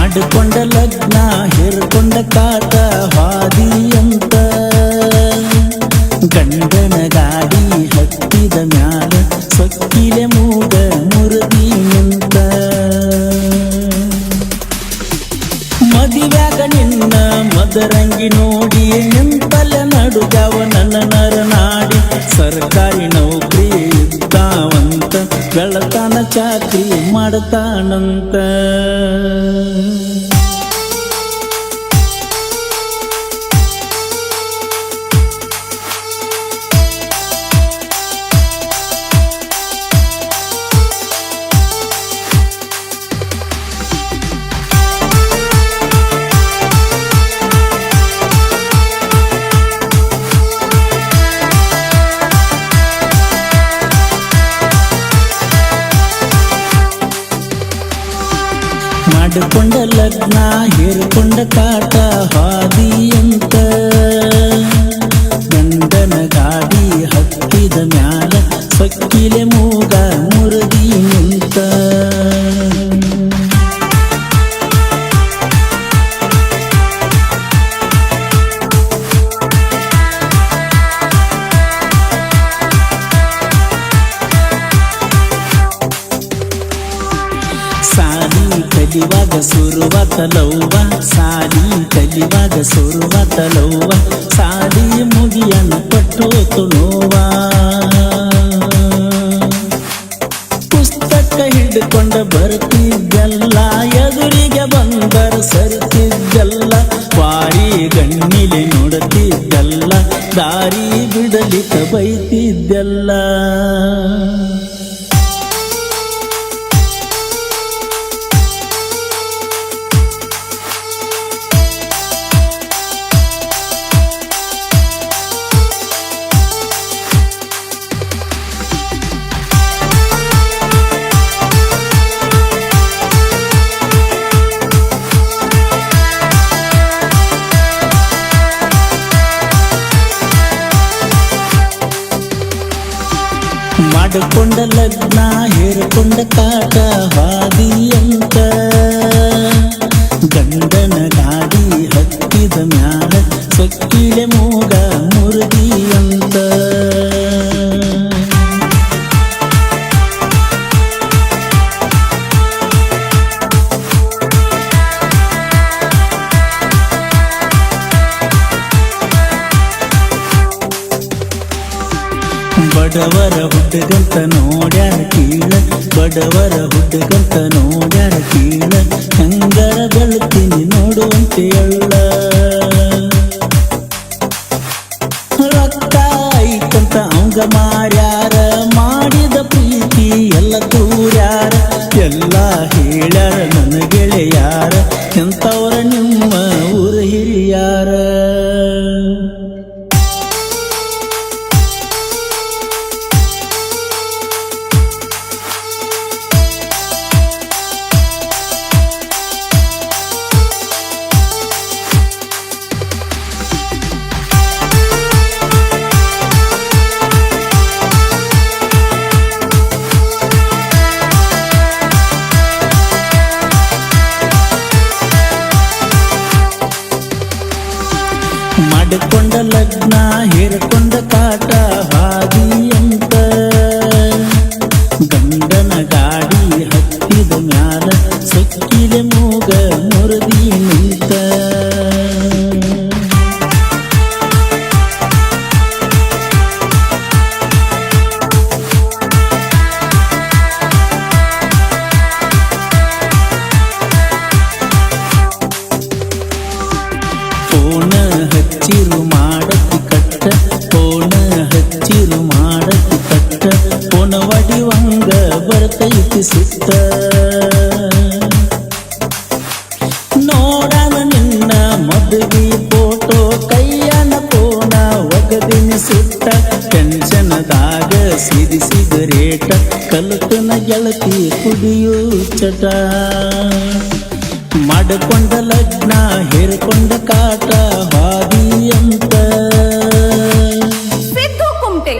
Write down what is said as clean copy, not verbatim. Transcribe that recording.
ಮಾಡಿಕೊಂಡ ಲಗ್ನ ಹೇರ್ಕೊಂಡ ಕಾಟ ಹಾದಿ ಅಂತ ಗಂಡನ ಗಾಡಿ ಹತ್ತಿದ ಮ್ಯಾಲ ಸೊಕ್ಕಿಲೆ ಮೂಗ ಮುರದಿ ನಿಂತ ಮದಿವ್ಯಾಗ ನಿನ್ನ ಮದರಂಗಿ ನೋಡಿ ನಿಂತಲ್ಲ ನಡುಗವ ನನ್ನ ನರನಾಡಿ ಸರ್ಕಾರಿ ನೌಕರಿ ಇದ್ದಾವಂತ ಬೆಳತಾನ ಚಾಕ್ರಿ ಮಾಡ್ತಾನಂತ ಮಾಡಿಕೊಂಡ ಲಗ್ನ ಹೇರ್ಕೊಂಡ ಕಾಟ ಹಾದಿ ಅಂತ ಗಂಡನ ಗಾಡಿ ಹತ್ತಿದ ಮ್ಯಾಲ ಸೊಕ್ಕಿಲೆ ಮೂಗ ಮುರದಿ ನಿಂತ ಸಾಲಿ ಕಲಿವಾಗ ಸುರುವತಲವ್ವ ಸಾಲಿ ಕಲಿವಾಗ ಸುರುವತಲವ್ವ ಸಾಲಿ ಮುಗಿಯನ ಪಟ್ಟೋತು ನೋವ ಪುಸ್ತಕ ಹಿಡ್ಕೊಂಡ ಬರ್ತಿದ್ದೆಲ್ಲ ಎದುರಿಗೆ ಬಂದರ ಸರಿತಿದ್ದೆಲ್ಲ ವಾರಿ ಗಣ್ಣಿಲೆ ನೋಡುತ್ತಿದ್ದೆಲ್ಲ ದಾರಿ ಬಿಡಲಿಕ ಬೈತಿದ್ದೆಲ್ಲ ಮಾಡಿಕೊಂಡ ಲಗ್ನ ಹೇರ್ಕೊಂಡ ಕಾಟ ಹಾದಿ ಅಂತ ಗಂಡನ ಗಾಡಿ ಹತ್ತಿದ ಮ್ಯಾಲ ಸೊಕ್ಕಿಲೆ ಮೂಗ ಮುರದಿ ಅಂತ ಬಡವರ ಹುಡುಗಂತ ನೋಡ್ಯಾರ ಕೀಳ ಬಡವರ ಹುಡುಗಂತ ನೋಡ್ಯಾರ ಕೀಳ ಹಂಗರ ಬೆಳ್ತೀನಿ ನೋಡುವಂತೆ ಅಲ್ಲ ರೊಕ್ಕ ಐತಂತ ಅವಂಗ ಮಾರ್ಯಾರ ಮಾಡಿದ ಪ್ರೀತಿ ಎಲ್ಲ ತೂರ್ಯಾರ ಎಲ್ಲ ಹೇಳ್ಯಾರ ನನ್ನ ಗೆಳೆಯಾರ ಎಂತವರ ನಿಮ್ಮ ಊರ ಹಿರಿಯಾರ ಮಾಡಿಕೊಂಡ ಲಗ್ನ ಹೇರ್ಕೊಂಡ ಕಾಟ ಹಾದಿ ಅಂತ ಗಂಡನ ಗಾಡಿ ಹತ್ತಿದ ಮ್ಯಾಲ ಸೊಕ್ಕಿಲೆ ಮೂಗ ಮುರದಿ ನಿಂತ ಫೋನ ಹಚ್ಚಿರು ಮಾಡತಿ ಕಟ್ಟ ಫೋನ ಹಚ್ಚಿರು ಮಾಡತಿ ಕಟ್ಟ ಫೋನ ಒಡಿವಂಗ ಬರ್ತೈತಿ ಸಿಟ್ಟ ನೋಡನ ನಿನ್ನ ಮದುವೆ ಫೋಟೋ ಕೈಯನ ಫೋನ ಒಗದಿನ ಸುಟ್ಟ ಟೆನ್ಷನ್ದಾಗ ಸಿಡಿ ಸಿಗರೇಟ ಕಲ್ತನ ಗೆಳತಿ ಕುಡಿಯೋ ಚಟ ಮಾಡಿಕೊಂಡ ಲಗ್ನ ಹೇರ್ಕೊಂಡ ಕಾಟ ಹಾದಿ ಅಂತ ಸಿದ್ದು ಕುಮಟೆ